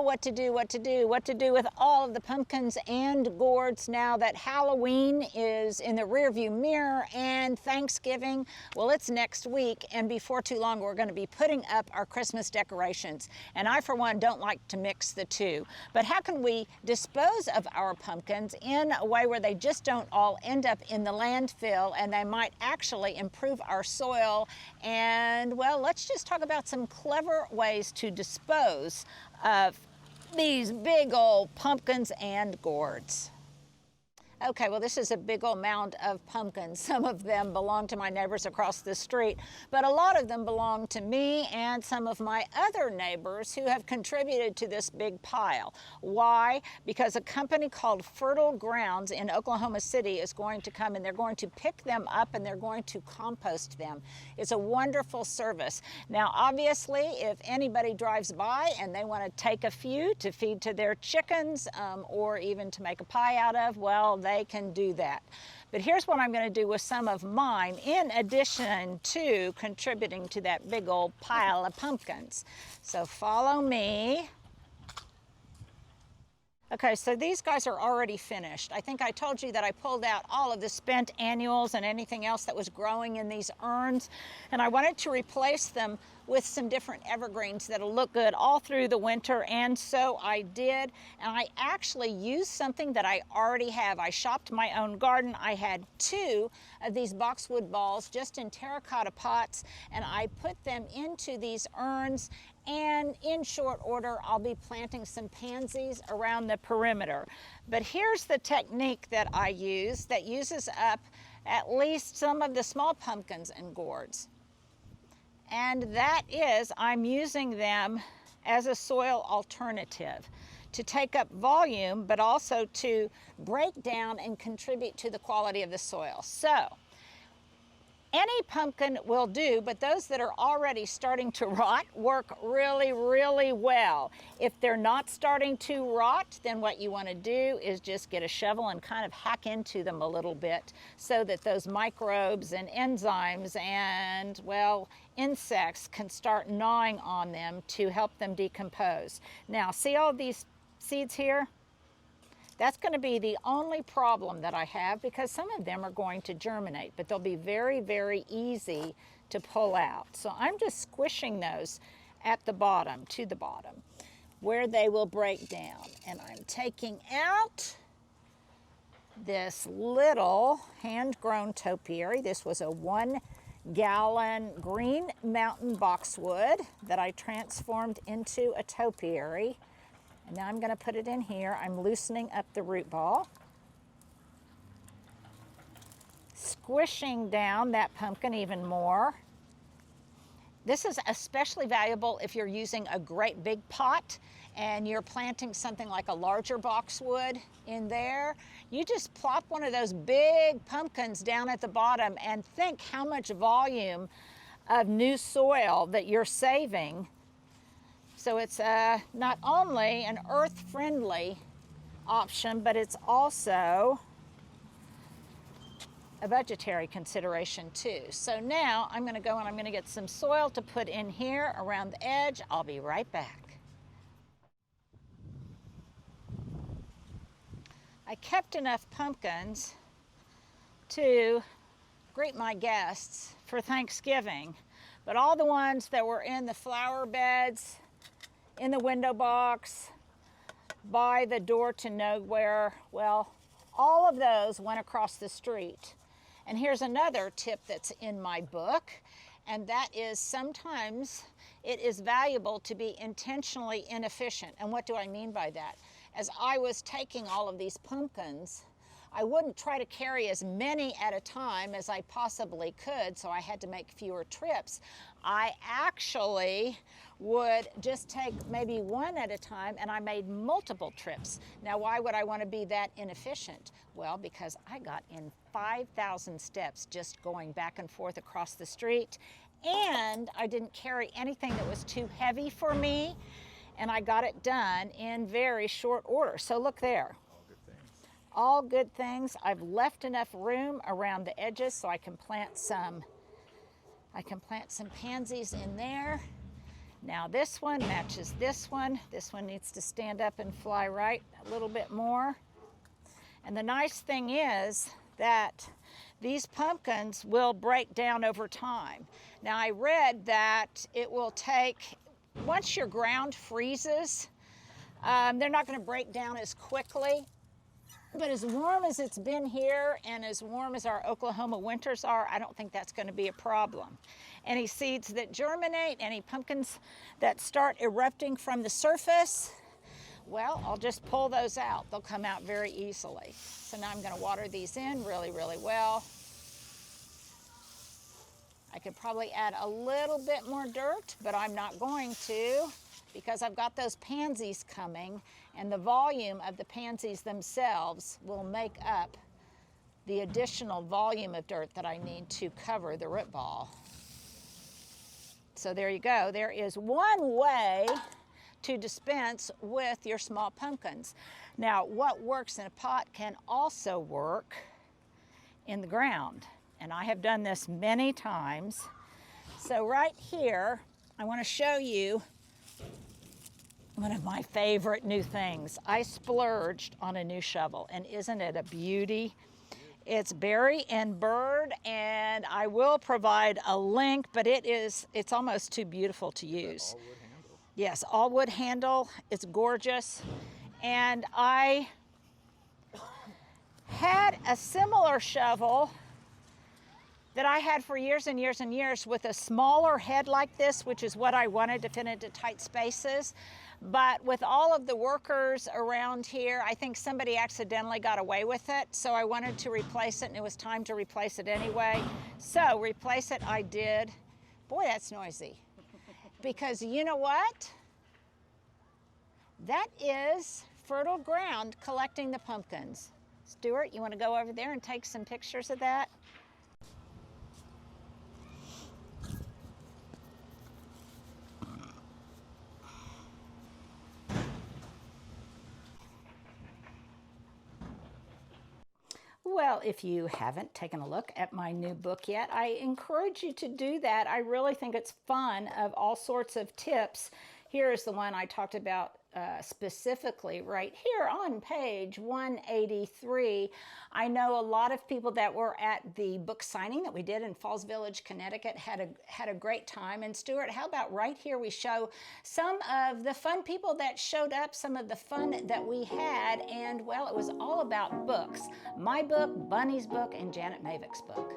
what to do with all of the pumpkins and gourds now that Halloween is in the rearview mirror and Thanksgiving, well, it's next week, and before too long we're going to be putting up our Christmas decorations. And I, for one, don't like to mix the two. But how can we dispose of our pumpkins in a way where they just don't all end up in the landfill and they might actually improve our soil? And, well, let's just talk about some clever ways to dispose of these big old pumpkins and gourds. Okay, well, this is a big old mound of pumpkins. Some of them belong to my neighbors across the street, but a lot of them belong to me and some of my other neighbors who have contributed to this big pile. Why? Because a company called Fertile Grounds in Oklahoma City is going to come and they're going to pick them up and they're going to compost them. It's a wonderful service. Now, obviously, if anybody drives by and they want to take a few to feed to their chickens or even to make a pie out of, well, they can do that. But here's what I'm going to do with some of mine in addition to contributing to that big old pile of pumpkins. So follow me. Okay, so these guys are already finished. I think I told you that I pulled out all of the spent annuals and anything else that was growing in these urns, and I wanted to replace them with some different evergreens that'll look good all through the winter, and so I did. And I actually used something that I already have. I shopped my own garden. I had 2 of these boxwood balls just in terracotta pots, and I put them into these urns, and in short order I'll be planting some pansies around the perimeter. But here's the technique that I use that uses up at least some of the small pumpkins and gourds. And that is, I'm using them as a soil alternative to take up volume, but also to break down and contribute to the quality of the soil. So, any pumpkin will do, but those that are already starting to rot work really, really well. If they're not starting to rot, then what you want to do is just get a shovel and kind of hack into them a little bit so that those microbes and enzymes and, well, insects can start gnawing on them to help them decompose. Now, see all these seeds here? That's going to be the only problem that I have, because some of them are going to germinate, but they'll be very, very easy to pull out. So I'm just squishing those at the bottom, to the bottom, where they will break down. And I'm taking out this little hand-grown topiary. This was a 1-gallon Green Mountain boxwood that I transformed into a topiary. And now I'm going to put it in here. I'm loosening up the root ball, squishing down that pumpkin even more. This is especially valuable if you're using a great big pot and you're planting something like a larger boxwood in there. You just plop one of those big pumpkins down at the bottom and think how much volume of new soil that you're saving. So it's not only an earth-friendly option, but it's also a budgetary consideration too. So now I'm going to go and I'm going to get some soil to put in here around the edge. I'll be right back. I kept enough pumpkins to greet my guests for Thanksgiving, but all the ones that were in the flower beds, in the window box, by the door to nowhere, well, all of those went across the street. And here's another tip that's in my book, and that is sometimes it is valuable to be intentionally inefficient. And what do I mean by that? As I was taking all of these pumpkins, I wouldn't try to carry as many at a time as I possibly could, so I had to make fewer trips. I actually would just take maybe one at a time, and I made multiple trips. Now, why would I want to be that inefficient? Well, because I got in 5,000 steps just going back and forth across the street, and I didn't carry anything that was too heavy for me, and I got it done in very short order. So look there. All good things. I've left enough room around the edges so I can plant some pansies in there. Now this one matches this one. This one needs to stand up and fly right a little bit more. And the nice thing is that these pumpkins will break down over time. Now I read that it will take, once your ground freezes, they're not going to break down as quickly. But as warm as it's been here and as warm as our Oklahoma winters are, I don't think that's going to be a problem. Any seeds that germinate, any pumpkins that start erupting from the surface, well, I'll just pull those out. They'll come out very easily. So now I'm going to water these in really, really well. I could probably add a little bit more dirt, but I'm not going to, because I've got those pansies coming, and the volume of the pansies themselves will make up the additional volume of dirt that I need to cover the root ball. So there you go. There is one way to dispense with your small pumpkins. Now, what works in a pot can also work in the ground, and I have done this many times. So right here, I want to show you one of my favorite new things. I splurged on a new shovel, and isn't it a beauty? It's berry and bird, and I will provide a link, but it's almost too beautiful to use. All wood handle. Yes, all wood handle. It's gorgeous. And I had a similar shovel that I had for years and years and years with a smaller head like this, which is what I wanted to fit into tight spaces. But with all of the workers around here, I think somebody accidentally got away with it. So I wanted to replace it, and it was time to replace it anyway. So replace it I did. Boy, that's noisy. Because you know what? That is Fertile Ground collecting the pumpkins. Stuart, you want to go over there and take some pictures of that? Well, if you haven't taken a look at my new book yet, I encourage you to do that. I really think it's fun, of all sorts of tips. Here is the one I talked about specifically right here on page 183. I know a lot of people that were at the book signing that we did in Falls Village, Connecticut had a great time. And Stuart, how about right here we show some of the fun people that showed up, some of the fun that we had, and well, it was all about books. My book, Bunny's book, and Janet Mavick's book.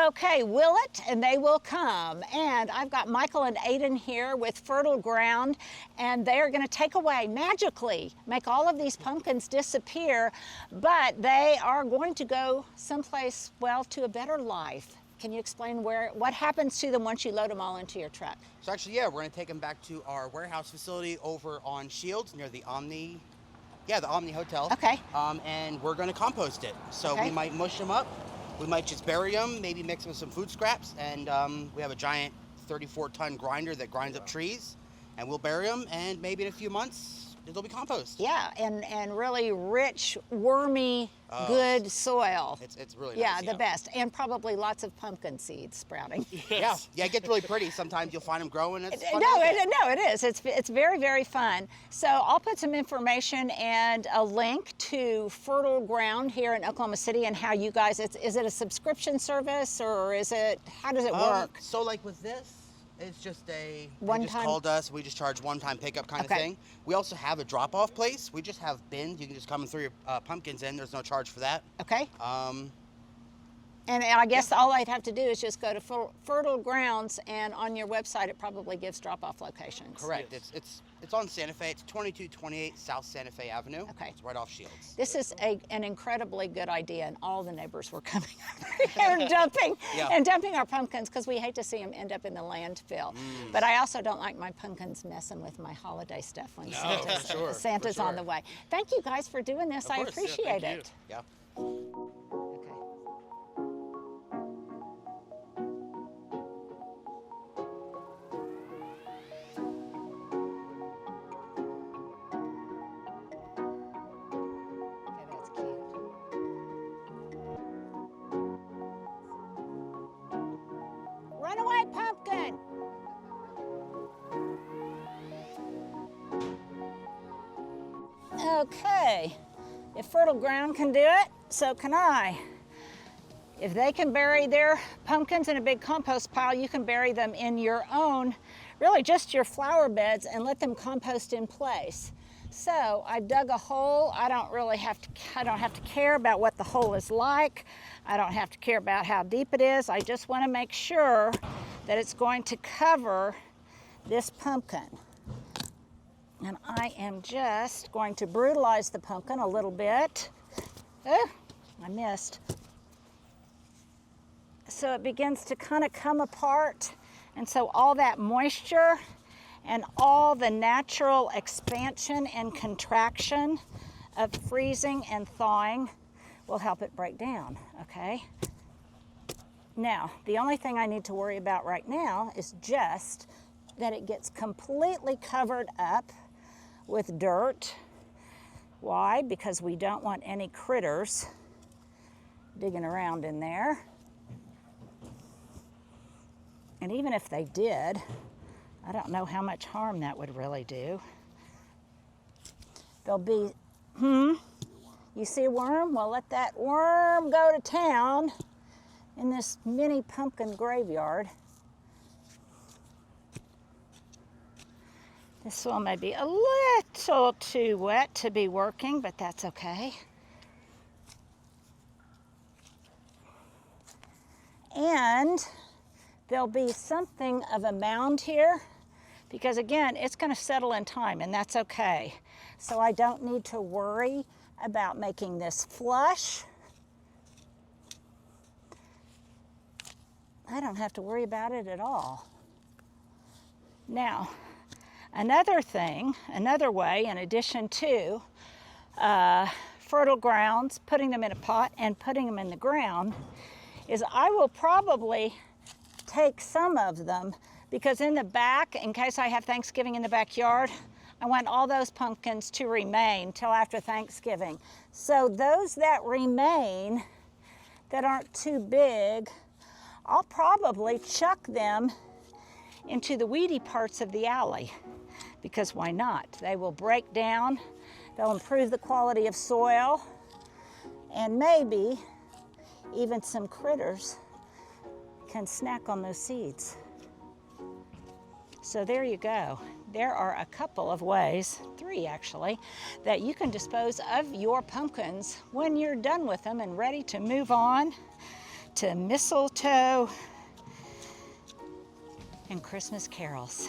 Okay, will it? And they will come. And I've got Michael and Aiden here with Fertile Ground, and they are going to take away, magically, make all of these pumpkins disappear, but they are going to go someplace, well, to a better life. Can you explain what happens to them once you load them all into your truck? So actually, yeah, we're going to take them back to our warehouse facility over on Shields near the Omni Hotel. Okay. And we're going to compost it. So Okay. we might mush them up. We might just bury them, maybe mix them with some food scraps. And we have a giant 34-ton grinder that grinds up trees. And we'll bury them, and maybe in a few months, it'll be compost. Yeah, and really rich, wormy, good soil. It's really yeah, nice. the best. And probably lots of pumpkin seeds sprouting. Yeah, it gets really pretty. Sometimes you'll find them growing. It's fun. No, it is. It's very, very fun. So I'll put some information and a link to Fertile Ground here in Oklahoma City, and how you guys, is it a subscription service, or how does it work? So like with this, It's just they One just time- called us. We just charge one-time pickup kind Okay. of thing. We also have a drop-off place. We just have bins. You can just come and throw your pumpkins in. There's no charge for that. Okay. And I guess all I'd have to do is just go to Fertile Grounds, and on your website it probably gives drop-off locations. Correct. It's on Santa Fe. It's 2228 South Santa Fe Avenue. Okay. It's right off Shields. This is an incredibly good idea, and all the neighbors were coming over here Yeah. and dumping our pumpkins because we hate to see them end up in the landfill. But I also don't like my pumpkins messing with my holiday stuff when Santa's on the way. Thank you guys for doing this. I course. Yeah, appreciate thank it. Yeah. Okay. Okay, that's cute. Run away, pumpkin! Okay, if Fertile Ground can do it, so can I. If they can bury their pumpkins in a big compost pile, you can bury them in your own, really just your flower beds, and let them compost in place. So I dug a hole. I don't have to care about what the hole is like. I don't have to care about how deep it is. I just want to make sure that it's going to cover this pumpkin. And I am just going to brutalize the pumpkin a little bit. Oh, I missed. So it begins to kind of come apart. And so all that moisture and all the natural expansion and contraction of freezing and thawing will help it break down, okay? Now, the only thing I need to worry about right now is just that it gets completely covered up with dirt. Why? Because we don't want any critters digging around in there. And even if they did, I don't know how much harm that would really do. There'll be, you see a worm? Well, let that worm go to town in this mini pumpkin graveyard. This soil may be a little too wet to be working, but that's okay. And there'll be something of a mound here because, again, it's going to settle in time, and that's okay. So I don't need to worry about making this flush. I don't have to worry about it at all. Now, another thing, another way, in addition to fertile grounds, putting them in a pot and putting them in the ground, is I will probably take some of them, because in the back, in case I have Thanksgiving in the backyard, I want all those pumpkins to remain till after Thanksgiving. So those that remain that aren't too big, I'll probably chuck them into the weedy parts of the alley, because why not? They will break down, they'll improve the quality of soil, and maybe even some critters can snack on those seeds. So there you go. There are a couple of ways, 3 actually, that you can dispose of your pumpkins when you're done with them and ready to move on to mistletoe and Christmas carols.